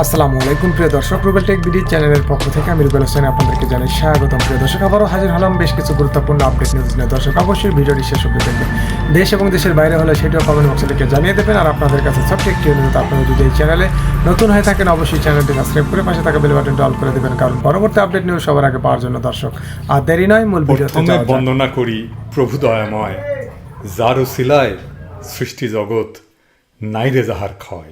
আসসালামু আলাইকুম প্রিয় দর্শক, রুবেল টেক বিডি চ্যানেলের পক্ষ থেকে আমি রুবেল হোসেন আপনাদেরকে জানাই স্বাগতম। প্রিয় দর্শক, আবারও হাজির হলাম বেশ কিছু গুরুত্বপূর্ণ আপডেট নিউজ নিয়ে। দর্শক অবশ্যই ভিডিওটি শেষ অবধি দেখবেন। দেশ এবং দেশের বাইরে হলে সেটিও কমেন্ট বক্সে লিখে জানিয়ে দেবেন। আর আপনাদের কাছে ছোট্ট একটি অনুরোধ, আপনারা যদি এই চ্যানেলে নতুন হয়ে থাকেন অবশ্যই চ্যানেলটি সাবস্ক্রাইব করে পাশে থাকা বেল বাটনটি অল করে দেবেন, কারণ পরবর্তী আপডেট নিউজ সবার আগে পাওয়ার জন্য। দর্শক আর দেরি নয়, মূল ভিডিওতে প্রথমে যাওয়া যাক। বন্দনা করি প্রভু দয়াময়, যার উসিলায় সৃষ্টি জগৎ নাইরে যাহার ক্ষয়।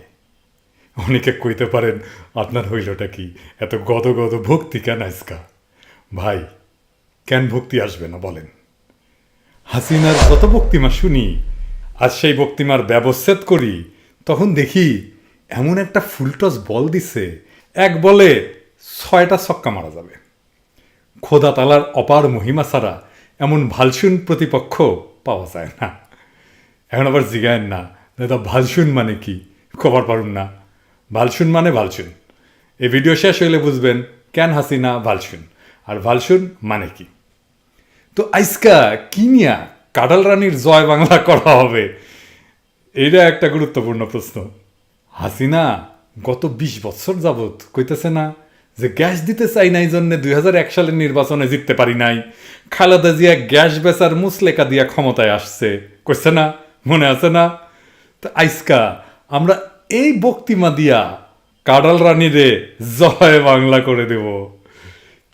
অনেকে কইতে পারেন আপনার হইলটা কি, এত গদ গদ ভক্তি কেন আজকা? ভাই, কেন ভক্তি আসবে না বলেন? হাসিনার যত বক্তিমা শুনি, আজ সেই বক্তিমার ব্যবচ্ছেদ করি, তখন দেখি এমন একটা ফুলটস বল দিছে, এক বলে 6টা ছক্কা মারা যাবে। খোদা তালার অপার মহিমা ছাড়া এমন ভালসুন প্রতিপক্ষ পাওয়া যায় না। এখন আবার জিগায়েন না দাদা ভালসুন মানে কি, খবর পারুন না। ভালসুন মানে ভালসুন। এই ভিডিও শেষ হইলে বুঝবেন কেন হাসিনা ভালসুন আর ভালসুন মানে কি। তো আইসকা কিনিয়া কাঁঠাল রানীর জয় বাংলা করা হবে, এইটা একটা গুরুত্বপূর্ণ প্রশ্ন। হাসিনা গত 20 বছর যাবৎ কইতেছে না যে গ্যাস দিতে চাই না, এই জন্য 2001 সালের নির্বাচনে জিততে পারি নাই। খালেদা জিয়া গ্যাস বেচার মুসলেকা দিয়া ক্ষমতায় আসছে, কইছে না? মনে আছে না? তো আইসকা আমরা এই বক্তিমা দিয়া কাঁঠাল রানীরে জয় বাংলা করে দেব।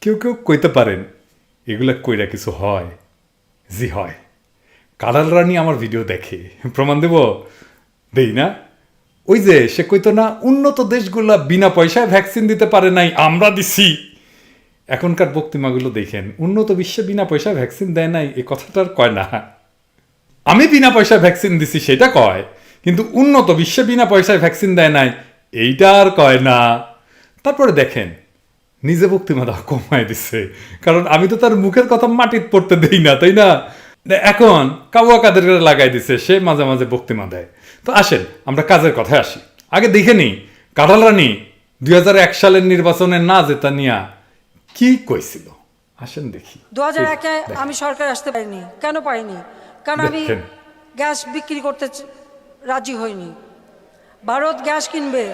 কেউ কেউ কইতে পারেন এগুলা কইরা কিছু হয়? জি হয়। কাঁঠাল রানী আমার ভিডিও দেখে, প্রমাণ দেব? দেই না? ওই যে সে কইতো না উন্নত দেশগুলা বিনা পয়সায় ভ্যাকসিন দিতে পারে নাই, আমরা দিছি। এখনকার বক্তিমাগুলো দেখেন, উন্নত বিশ্বে বিনা পয়সায় ভ্যাকসিন দেয় নাই এই কথাটার কয় না। আমি বিনা পয়সায় ভ্যাকসিন দিছি সেটা কয়, কিন্তু উন্নত বিশ্বে বিনা পয়সায় ভ্যাকসিন দেয় নাই এইটা আর কয় না। তারপরে দেখেন নিজে বক্তিমা দেওয়া কমায় দিচ্ছে, কারণ আমি তো তার মুখের কথা মাটিতে পড়তে দেই না, তাই না? এখন কাবুয়া কাদের লাগাই দিছে, সে মাঝে মাঝে বক্তিমা দেয়। তো আসেন আমরা কাজের কথায় আসি। আগে দেখে নিই কাঁঠাল রানী 2001 সালের নির্বাচনে না জেতা নিয়া কি কইছিল। আসেন দেখি। 2001-এ আমি সরকার আসতে পারিনি। কেন পারিনি? কারণ আমি দেখেন। গ্যাস বিক্রি করতে রাজি হইনি। ভারত গ্যাস কিনবে,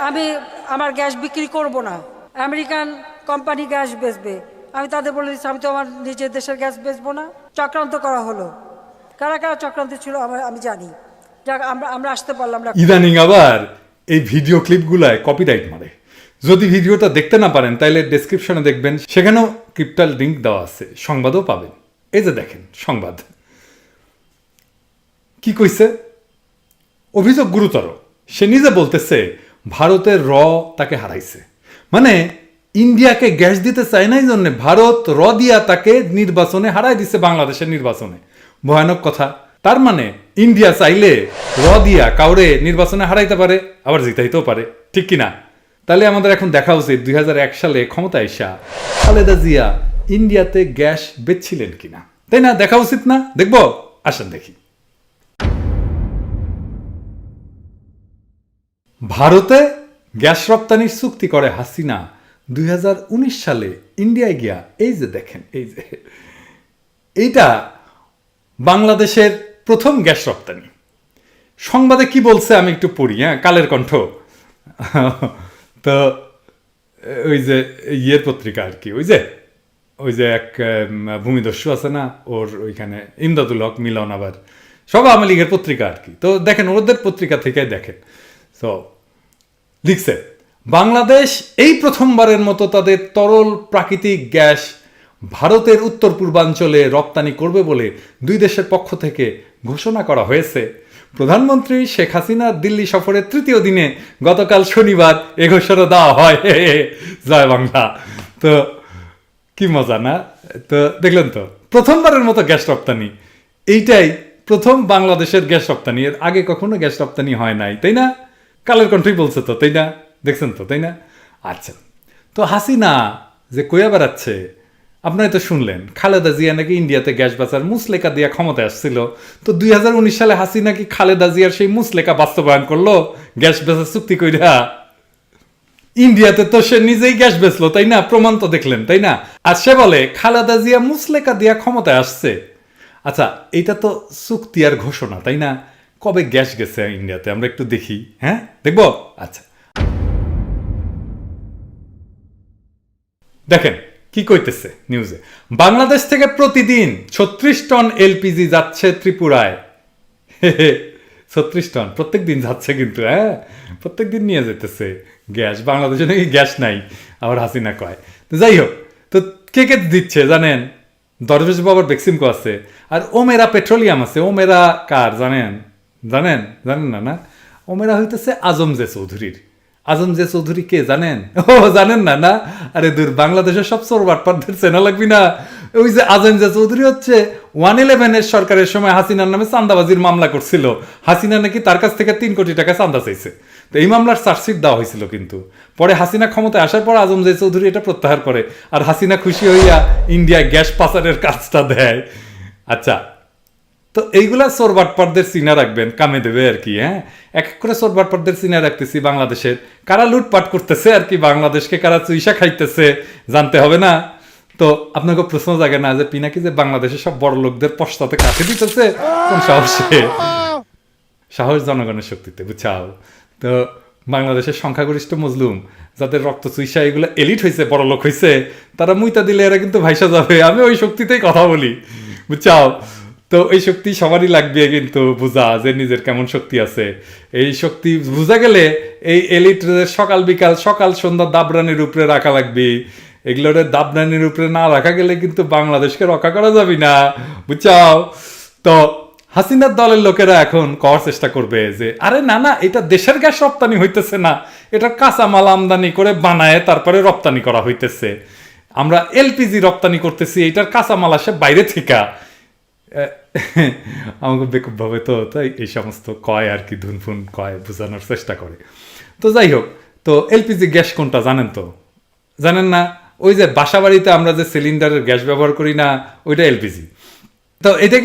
আমি আমার গ্যাস বিক্রি করব না। আমেরিকান কোম্পানি গ্যাস বেচবে, আমি তাদের বলে দিচ্ছি আমি তো আমার নিজের দেশের গ্যাস বেচবো না। চক্রান্ত করা হলো। কারা কারা চক্রান্ত ছিল আমি জানি। যাক, আমরা আসতে পারলাম না। ইদানিং আবার এই ভিডিও ক্লিপগুলায় কপিরাইট মারে। যদি ভিডিওটা দেখতে না পারেন তাহলে ডেসক্রিপশনে দেখবেন, সেখানেও ক্রিপ্টাল লিঙ্ক দেওয়া আছে, সংবাদও পাবেন। এই যে দেখেন সংবাদ কি কইছে। অভিযোগ গুরুতর। সে নিজে বলতেছে ভারতের তাকে হারাইছে, মানে ইন্ডিয়াকে গ্যাস দিতে চায় না, এই জন্য ভারত দিয়া তাকে নির্বাচনে হারাই দিছে, বাংলাদেশের নির্বাচনে। ভয়ানক কথা। তার মানে ইন্ডিয়া চাইলে দিয়া কাউরে নির্বাচনে হারাইতে পারে, আবার জিতাইতেও পারে, ঠিক কিনা? তাহলে আমাদের এখন দেখা উচিত 2001 সালে ক্ষমতায় এসা খালেদা জিয়া ইন্ডিয়াতে গ্যাস বেচছিলেন কিনা, তাই না? দেখা উচিত না? দেখবো, আসেন দেখি। ভারতে গ্যাস রপ্তানির চুক্তি করে হাসিনা 2019 সালে ইন্ডিয়ায় গিয়া। এই যে দেখেন, এই যে এইটা বাংলাদেশের প্রথম গ্যাস রপ্তানি। সংবাদে কি বলছে আমি একটু পড়ি, হ্যাঁ, কালের কণ্ঠ। তো ওই যে ইয়ের পত্রিকা আর কি, ওই যে এক ভূমিদস্যু আছে না, ওর ওইখানে ইমদাদুল হক মিলন, আবার সব আওয়ামী লীগের পত্রিকা আর কি। তো দেখেন ওদের পত্রিকা থেকে দেখেন। তো লিখছে বাংলাদেশ এই প্রথমবারের মতো তাদের তরল প্রাকৃতিক গ্যাস ভারতের উত্তর পূর্বাঞ্চলে রপ্তানি করবে বলে দুই দেশের পক্ষ থেকে ঘোষণা করা হয়েছে। প্রধানমন্ত্রী শেখ হাসিনার দিল্লি সফরের 3য় দিনে গতকাল শনিবার এ ঘোষণা দেওয়া হয়। জয় বাংলা। তো কি মজা না? তো দেখলেন তো, প্রথমবারের মতো গ্যাস রপ্তানি, এইটাই প্রথম বাংলাদেশের গ্যাস রপ্তানি। এর আগে কখনো গ্যাস রপ্তানি হয় নাই, তাই না? কালের কণ্ঠই বলছে তো, তাই না? দেখছেন তো, তাই না? আচ্ছা, তো হাসিনা যে কইয়া বেড়াচ্ছে, আপনারা তো শুনলেন খালেদা জিয়া নাকি ইন্ডিয়াতে গ্যাস বেচার মুসলেকা দিয়া ক্ষমতায় আসছিল। তো 2019 সালে হাসিনা কি খালেদা জিয়ার সেই মুসলেকা বাস্তবায়ন করলো গ্যাস বেচার চুক্তি কইরা? ইন্ডিয়াতে তো সে নিজেই গ্যাস বেচলো, তাই না? প্রমাণ তো দেখলেন, তাই না? আর সে বলে খালেদা জিয়া মুসলেকা দিয়া ক্ষমতায় আসছে। আচ্ছা, এইটা তো চুক্তি আর ঘোষণা, তাই না? কবে গ্যাস গেছে ইন্ডিয়াতে আমরা একটু দেখি, হ্যাঁ, দেখবো। আচ্ছা, দেখেন কি কইতেছে নিউজে, বাংলাদেশ থেকে প্রতিদিন 36 টন এলপিজি যাচ্ছে ত্রিপুরায়। 36 টন প্রত্যেক দিন যাচ্ছে, কিন্তু হ্যাঁ প্রত্যেক দিন নিয়ে যেতেছে গ্যাস। বাংলাদেশে নাকি গ্যাস নাই, আবার হাসিনা কয়। তো যাই হোক, তো কে কে দিচ্ছে জানেন? দরবেশ বাবার বেক্সিমকো আছে, আর ওমেরা পেট্রোলিয়াম আছে। ওমেরা কার জানেন? জানেন জানেন না? না, ওমেরা হইতেছে আজম জে চৌধুরীর। আজম জে চৌধুরী কে জানেন? ও জানেন না? না, আরে দূর, বাংলাদেশের সব চোরবাটপারদের চেনা লাগবি না? ওই যে আজম জে চৌধুরী হচ্ছে 111 সরকারের সময় হাসিনার নামে চান্দাবাজির মামলা করছিল। হাসিনা নাকি তার কাছ থেকে 3 কোটি টাকা চান্দা চাইছে। তো এই মামলার চার্জশিট দেওয়া হয়েছিল, কিন্তু পরে হাসিনা ক্ষমতায় আসার পর আজম জে চৌধুরী এটা প্রত্যাহার করে, আর হাসিনা খুশি হইয়া ইন্ডিয়ায় গ্যাস পাচারের কাজটা দেয়। আচ্ছা, তো এইগুলা চোরবাটপারদের চিনা রাখবেন, কামে দেবে আর কি। হ্যাঁ, এক এক করে চোরবাটপারদের চিনা রাখতেছি। বাংলাদেশের কারা লুটপাট করতেছে আর কি, বাংলাদেশকে কারা চুইসা খাইতেছে জানতে হবে না? তো আপনাকে প্রশ্ন জাগে না যে পিনাকি যে বাংলাদেশের সব বড় লোকদের পশ্চাতে কাছে দিতেছে কোন সাহসে? সাহস জনগণের শক্তিতে, বুঝাও। তো বাংলাদেশের সংখ্যাগরিষ্ঠ মজলুম যাদের রক্ত চুইসা এগুলো এলিট হয়েছে, বড় লোক হয়েছে, তারা মুইতা দিলে এরা কিন্তু ভাইসা যাবে। আমি ওই শক্তিতেই কথা বলি, বুঝাও। তো এই শক্তি সবারই লাগবে, কিন্তু বোঝা যে নিজের কেমন শক্তি আছে। এই শক্তি বোঝা গেলে এই এলিটদের সকাল বিকাল সকাল সন্ধ্যা দাবরানির উপরে রাখা লাগবে। এগুলোর দাবরানির উপরে না রাখা গেলে কিন্তু বাংলাদেশকে রক্ষা করা যাবে না, বুঝাও। তো হাসিনার দলের লোকেরা এখন করার চেষ্টা করবে যে আরে না না, এটা দেশের গ্যাস রপ্তানি হইতেছে না, এটা কাঁচামাল আমদানি করে বানায় তারপরে রপ্তানি করা হইতেছে। আমরা এলপিজি রপ্তানি করতেছি, এটার কাঁচামাল আসে বাইরে থেকে। আমাকে বেকুব ভাবে তো তাই এই সমস্ত কয় আর কি, ধুনফুন কয়, বোঝানোর চেষ্টা করে। তো যাই হোক, তো এলপিজি গ্যাস কোনটা জানেন? তো জানেন না? ওই যে বাসা বাড়িতে আমরা যে সিলিন্ডারের গ্যাস ব্যবহার করি না, ওইটা এলপিজি। তো এটা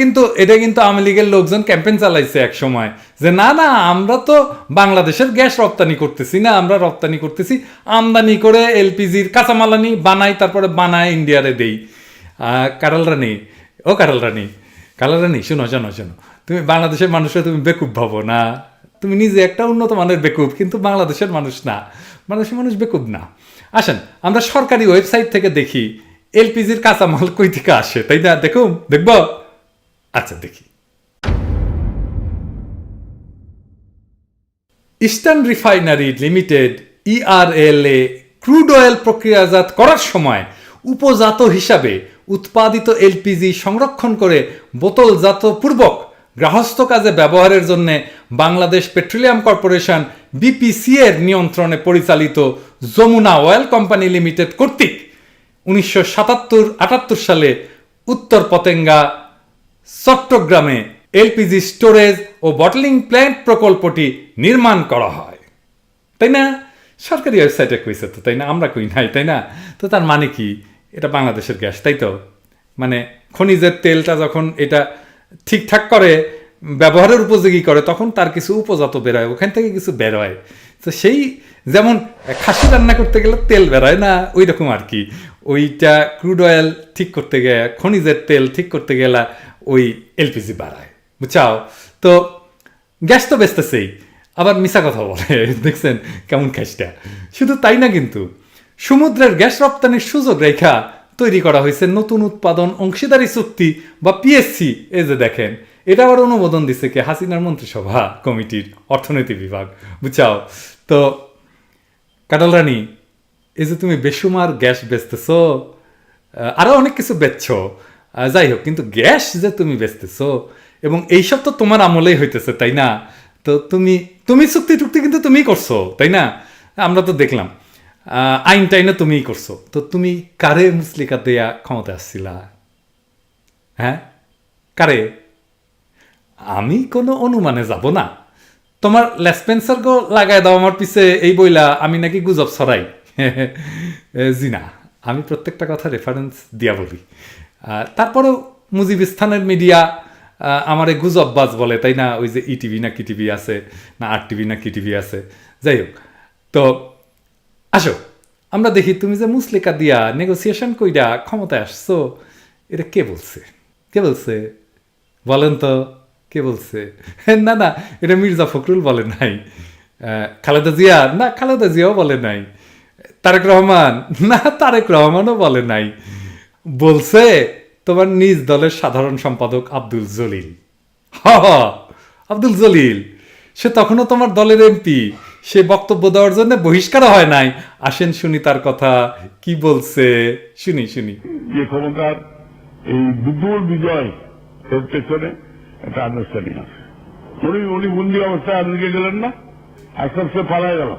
কিন্তু আওয়ামী লীগের লোকজন ক্যাম্পেইন চালাইছে এক সময় যে না না, আমরা তো বাংলাদেশের গ্যাস রপ্তানি করতেছি না, আমরা রপ্তানি করতেছি আমদানি করে এলপিজির কাঁচামাল আনি, বানাই, তারপরে বানায় ইন্ডিয়ারে দেই। কারাল রানী, ও কারাল রানী, কারাল রানী, শোনো শোনো শোনো, তুমি বাংলাদেশের মানুষরা তুমি বেকুব ভাবো না। তুমি নিজে একটা উন্নত মানের বেকুব, কিন্তু বাংলাদেশের মানুষ না, বাংলাদেশের মানুষ বেকুব না। আসেন আমরা সরকারি ওয়েবসাইট থেকে দেখি এলপিজির কাঁচামাল কই থেকে আসে, তাই না? দেখুন, দেখব। আচ্ছা দেখি। ইস্টার্ন রিফাইনারি লিমিটেড ইআরএলএ ক্রুড অয়েল প্রক্রিয়াজাত করার সময় উপজাত হিসাবে উৎপাদিত এলপিজি সংরক্ষণ করে বোতলজাত পূর্বক গৃহস্থ কাজে ব্যবহারের জন্য বাংলাদেশ পেট্রোলিয়াম কর্পোরেশন বিপিসি এর নিয়ন্ত্রণে পরিচালিত যমুনা অয়েল কোম্পানি লিমিটেড কর্তৃক 1977-78 সালে উত্তর পতেঙ্গা চট্টগ্রামে এলপিজি স্টোরেজ ও বটলিং প্ল্যান্ট প্রকল্পটি নির্মাণ করা হয়, তাই না? সরকারি ওয়েবসাইটে কইছে তো, তাই না? আমরা কই নাই, তাই না? তো তার মানে কি, এটা বাংলাদেশের গ্যাস, তাই তো? মানে খনিজের তেলটা যখন এটা ঠিকঠাক করে ব্যবহারের উপযোগী করে, তখন তার কিছু উপজাত বেরোয়, ওখান থেকে কিছু বেরোয়। তো সেই যেমন খাসি রান্না করতে গেলে তেল বেরোয় না, ওই রকম আর কি। ওইটা ক্রুড অয়েল ঠিক করতে গেলে, খনিজের তেল ঠিক করতে গেলে ওই এলপিজি বাড়ায়, বুঝছাও। তো গ্যাস তো বেচতেছেই, আবার মিশা কথা বলে, দেখছেন কেমন খাসটা। শুধু তাই না, কিন্তু সমুদ্রের গ্যাস রপ্তানির সুযোগ রেখা তৈরি করা হয়েছে নতুন উৎপাদন অংশীদারি চুক্তি বা পিএসসি। এই যে দেখেন, এটা আবার অনুমোদন দিচ্ছে কে? হাসিনার মন্ত্রিসভা কমিটির অর্থনীতি বিভাগ, বুঝছাও। তো কাটাল রানী, এই যে তুমি বেসুমার গ্যাস বেচতেছ, আরো অনেক কিছু বেচছ, যাই হোক, কিন্তু গ্যাস যে তুমি বেচতেছ এবং এইসব তো তোমার আমলেই হইতেছে, তাই না? তো তুমি চুক্তি টুক্তি কিন্তু তুমিই করছো, তাই না? আমরা তো দেখলাম আইন টাইনে তুমিই করছো। তো তুমি কারে মুসলিকা দেয়া ক্ষমতা আসছিলা? হ্যাঁ, কারে? আমি কোনো অনুমানে যাব না। তোমার লেসপেন্সার গো লাগাই দাও আমার পিছে এই বইলা আমি নাকি গুজব ছড়াই। জি না, আমি প্রত্যেকটা কথা রেফারেন্স দিয়া বলি। তারপরেও মুজিবিস্তানের মিডিয়া আমারে গুজববাজ বলে, তাই না? ওই যে ইটিভি না কি টিভি আছে, না আর টিভি না কি টিভি আছে, যাই হোক। তো আসো আমরা দেখি, তুমি যে মুসলিকা দিয়া নেগোসিয়েশন কইরা ক্ষমতায় আসছো, এটা কে বলছে? কে বলছে বলেন তো, কে বলছে? না না, এটা মির্জা ফখরুল বলে নাই, খালেদা জিয়া না, খালেদা জিয়াও বলে নাই, তারেক রহমান? না, তারেক রহমানও বলে নাই, বলছে তোমার নিজ দলের সাধারণ সম্পাদক আব্দুল জলিল। আব্দুল জলিল, সে তখনও তোমার দলের এমপি, সে বক্তব্য দেওয়ার জন্য বহিষ্কার হয় নাই। আসেন শুনি তার কথা কি বলছে, শুনি। যে ক্ষমতার এই বিপুল বিজয় এর পেছনে একটা আন্ডারস্ট্যান্ডিং আছে। উনি বন্দি অবস্থায় আমেরিকা গেলেন না, আশরাফ সে পালায় গেল।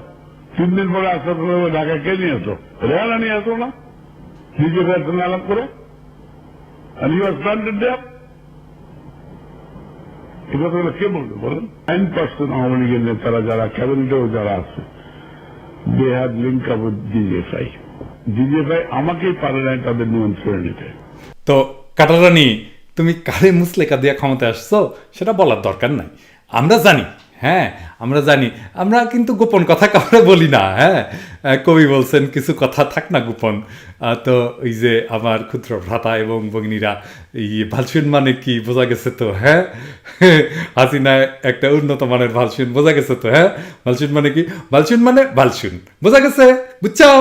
3 দিন পরে আশরাফ ঢাকায় কে নিয়ে আসো? রেহানা নিয়ে আসো না, নিজে ফেরত আলাপ করে। And you are stranded there? এই কথাগুলো কে বলবে বলেন? 9% আওয়ামী লীগের নেতারা যারা ক্যাবিনেটেও যারা আছে, they have link up with DGFI. DGFI আমাকেই পারে নাই তাদের নিয়ন্ত্রণে নিতে। তো কাটারানি, তুমি কারে মুসলেকা দিয়ে ক্ষমতায় আসছো সেটা বলার দরকার নাই, আমরা জানি। হ্যাঁ, আমরা জানি, আমরা কিন্তু গোপন কথা কাউকে বলি না। হ্যাঁ, কবি বলছেন কিছু কথা থাক না গোপন। তো ওই যে আমার ক্ষুদ্র ভ্রাতা এবং ভগিনীরা, এই ভালসুন মানে কি বোঝা গেছে তো? হ্যাঁ, হাসিনা একটা উন্নত মানের ভালসুন, বোঝা গেছে তো? হ্যাঁ, ভালসুন মানে কি? ভালসুন মানে ভালসুন, বোঝা গেছে? বুঝছাও?